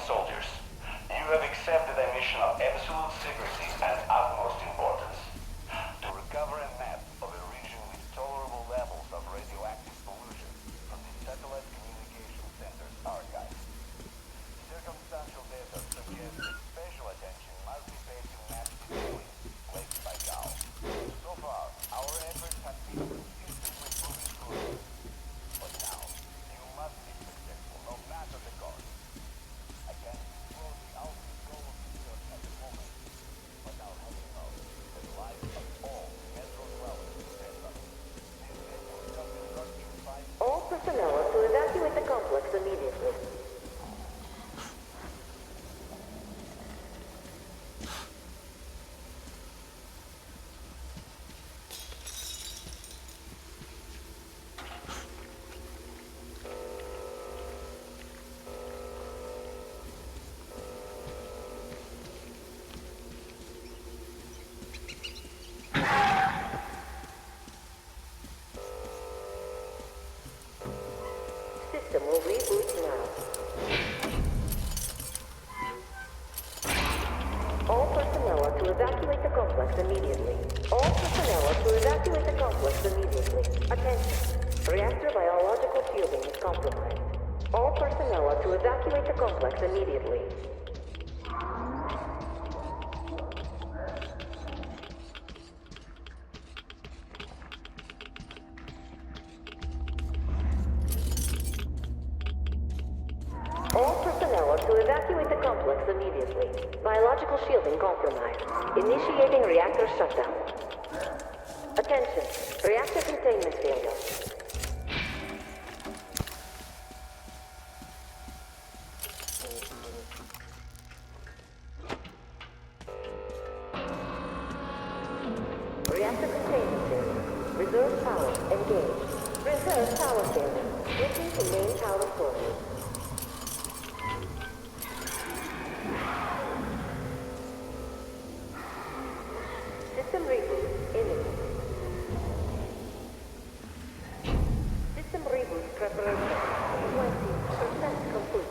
Soldiers, you have accepted a mission of absolute secrecy and utmost importance. To recover a map of a region with tolerable levels of radioactive pollution from the satellite communication center's archives. Circumstantial data suggest that special attention must be paid to mass civilians plagued by Gao. So far, our efforts have been consistently moving forward. But now, you must be successful no matter the cost. I can't disclose the ultimate goal of research at the moment, but I'll have you know that the lives of all Metro dwellers depend on it. This network has been nurtured by... All personnel are to evacuate the complex immediately. System will reboot now. All personnel are to evacuate the complex immediately. All personnel are to evacuate the complex immediately. Attention. Reactor biological shielding is compromised. All personnel are to evacuate the complex immediately. to evacuate the complex immediately. Biological shielding compromised. Initiating reactor shutdown. Attention. Reactor containment failure. Reactor containment failure. Reserve power engaged. Reserve power failure. Switching to main power source. System reboot imminent. System reboot preparation 20% complete.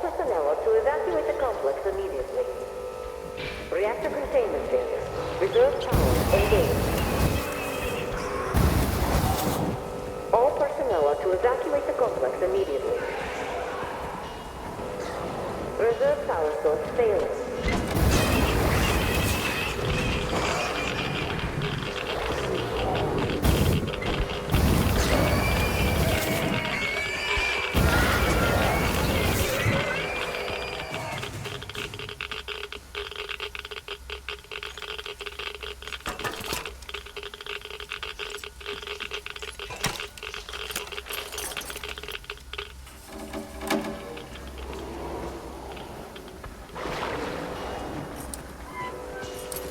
Personnel to evacuate the complex immediately. Reactor containment failure. Reserve power engaged. All personnel are to evacuate the complex immediately. Reserve power source failing.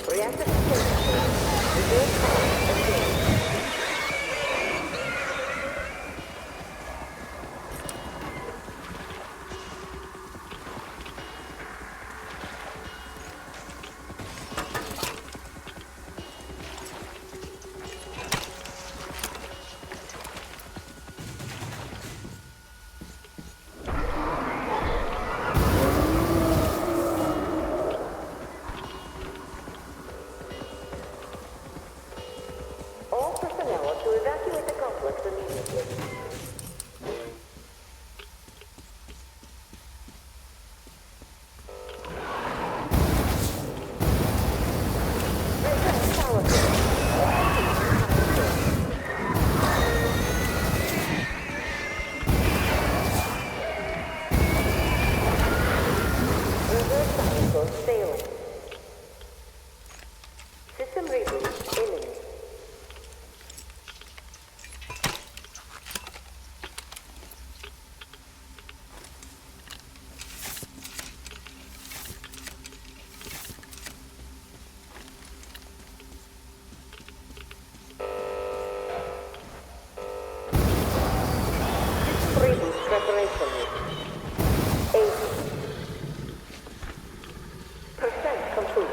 Reactor containment failure. Reserve power engaged. All personnel are to evacuate the complex immediately. Reserve power Reserve power source failing. System reboot imminent. Reboot preparation. 80% complete.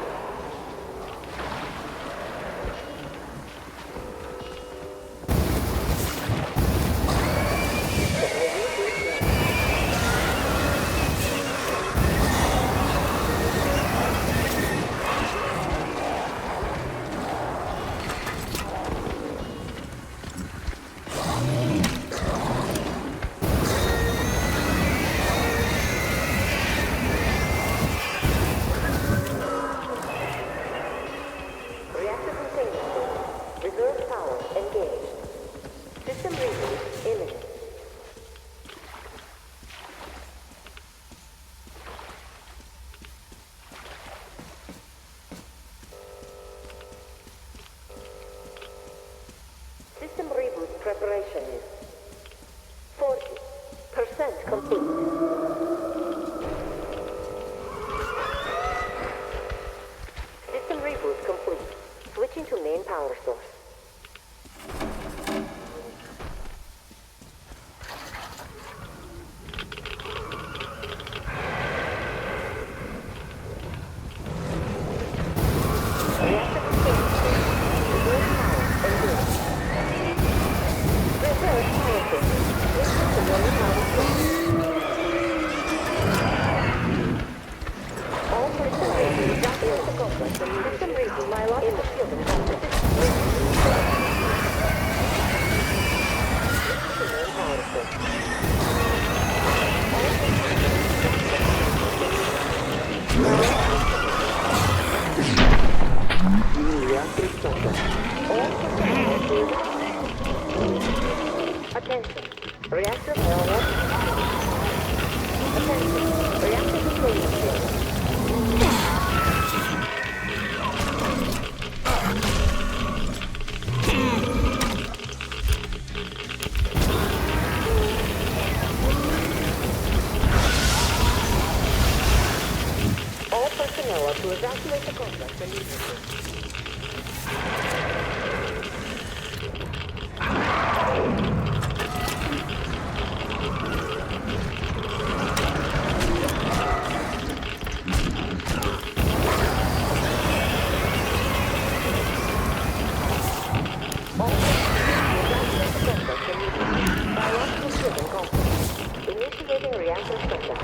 preparation is 40% complete. System reboot complete. Switching to main power source. Attention. Reactor power up. Attention. Reactor deployment. All personnel are to evacuate the complex immediately. Initiating reactor shutdown.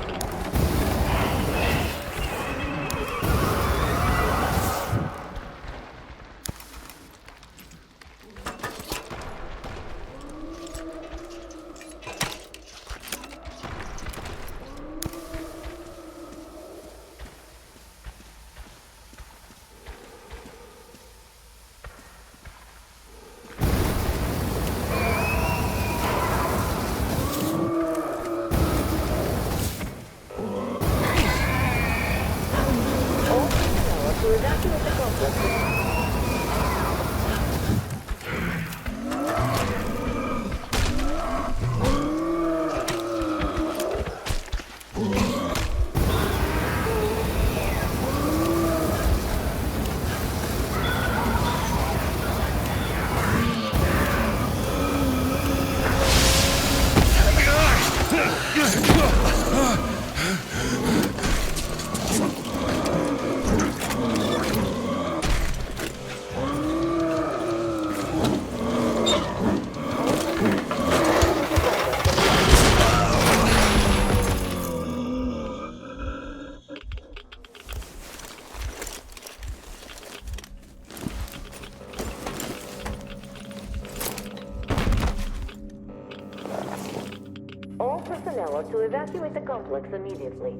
All personnel are to evacuate the complex immediately.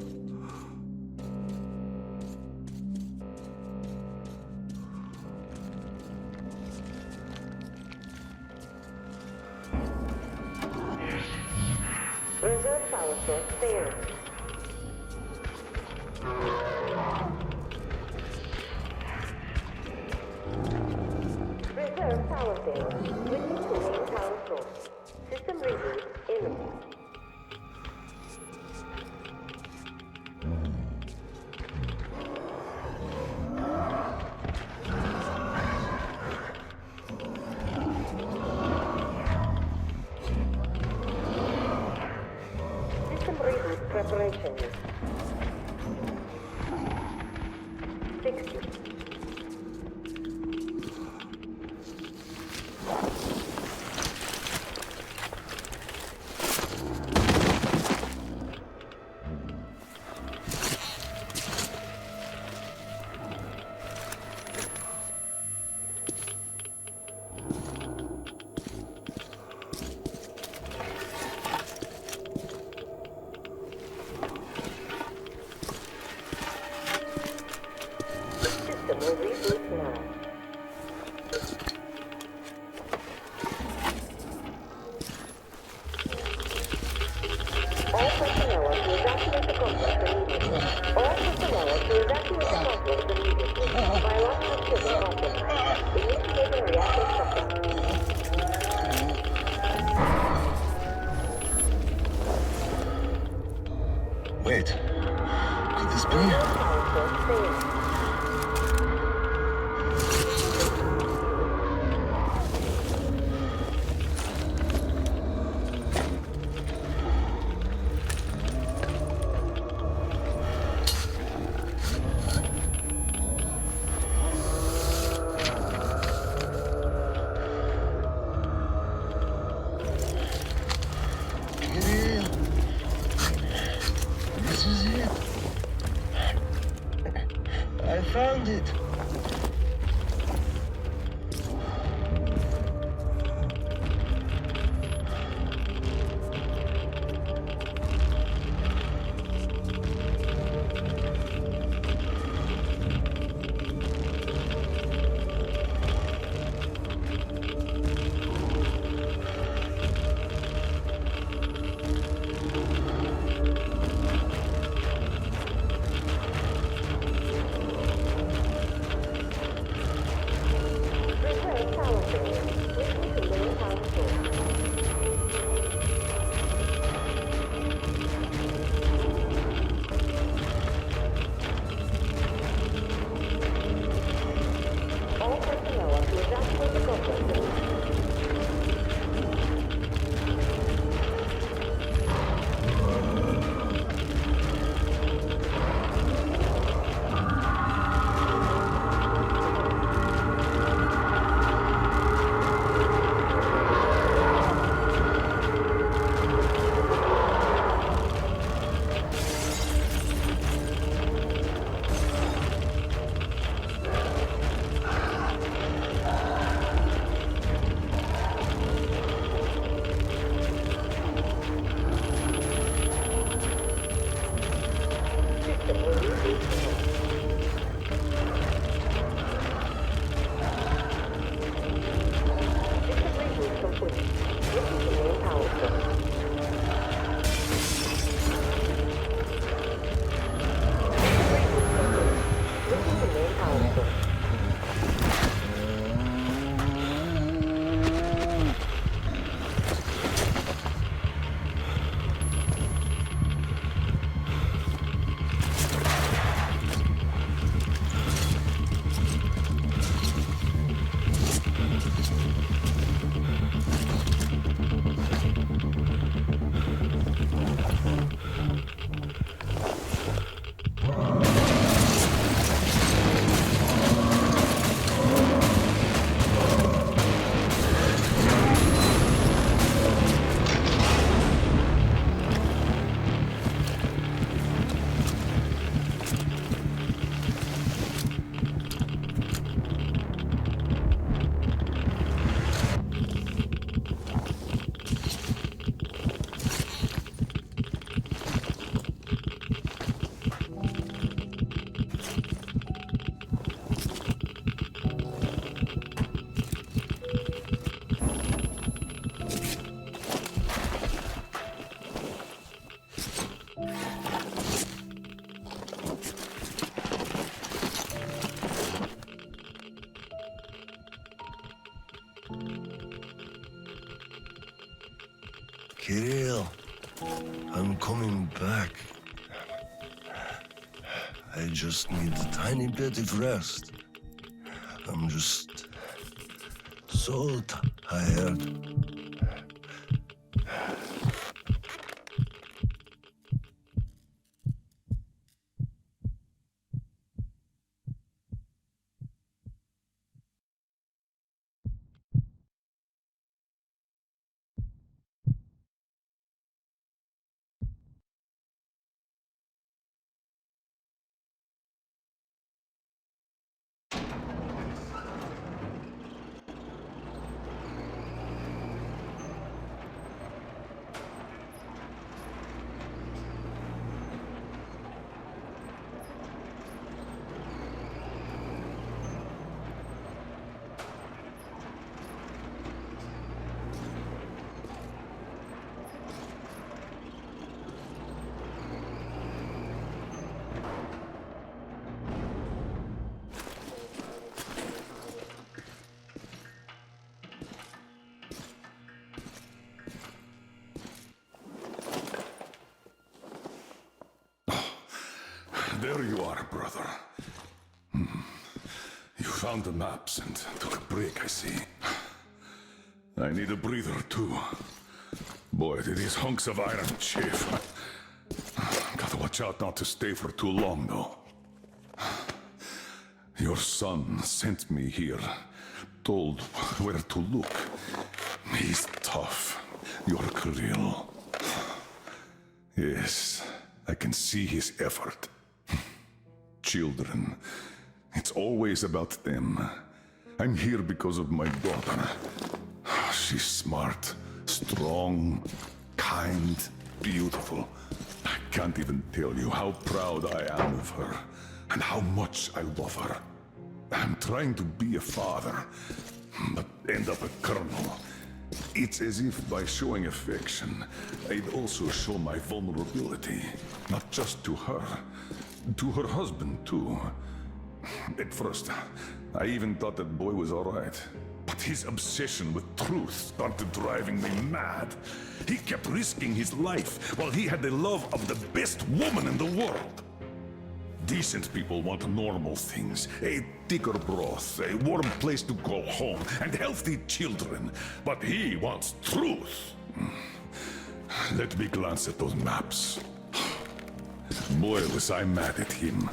Reserve power source failing. Reserve power failing. Switching to main power source. System reboot imminent. System reboot preparation is 60. System will reboot now. All personnel are to evacuate the complex immediately. All personnel are to evacuate the complex immediately. Biological shielding optimized. Initiating reactor shutdown. Wait. Did this be? Kirill. This is it. I found it. Kirill, I'm coming back. I just need a tiny bit of rest. I'm just so tired. There you are, brother. You found the maps and took a break, I see. I need a breather, too. Boy, do these hunks of iron chafe. Gotta watch out not to stay for too long, though. Your son sent me here, told where to look. He's tough, your Kirill. Yes, I can see his effort. Children, it's always about them. I'm here because of my daughter. She's smart, strong, kind, beautiful. I can't even tell you how proud I am of her, and how much I love her. I'm trying to be a father, but end up a colonel. It's as if by showing affection, I'd also show my vulnerability. Not just to her husband too. At first, I even thought that boy was alright. But his obsession with truth started driving me mad. He kept risking his life while he had the love of the best woman in the world. Decent people want normal things. A thicker broth, a warm place to call home, and healthy children. But he wants truth. Let me glance at those maps. Boy, was I mad at him.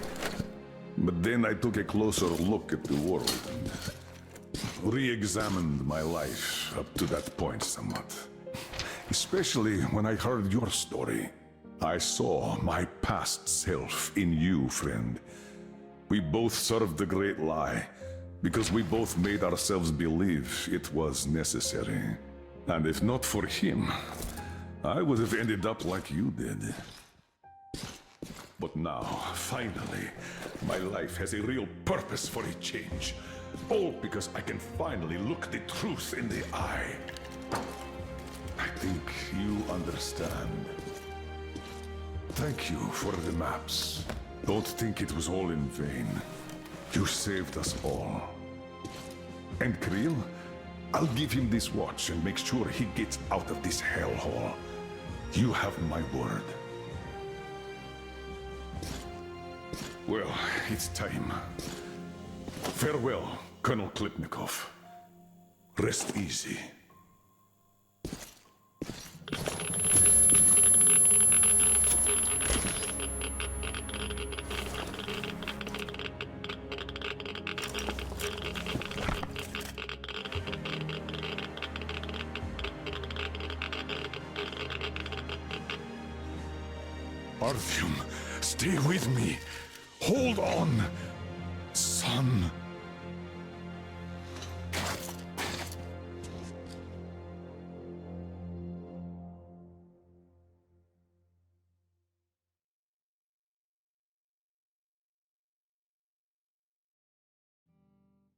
But then I took a closer look at the world and re-examined my life up to that point somewhat. Especially when I heard your story. I saw my past self in you, friend. We both served the great lie, because we both made ourselves believe it was necessary. And if not for him, I would have ended up like you did. But now, finally, my life has a real purpose for a change. All because I can finally look the truth in the eye. I think you understand. Thank you for the maps. Don't think it was all in vain. You saved us all. And Kirill, I'll give him this watch and make sure he gets out of this hellhole. You have my word. Well, it's time. Farewell, Colonel Khlebnikov. Rest easy. Artyom, stay with me. Hold on, son.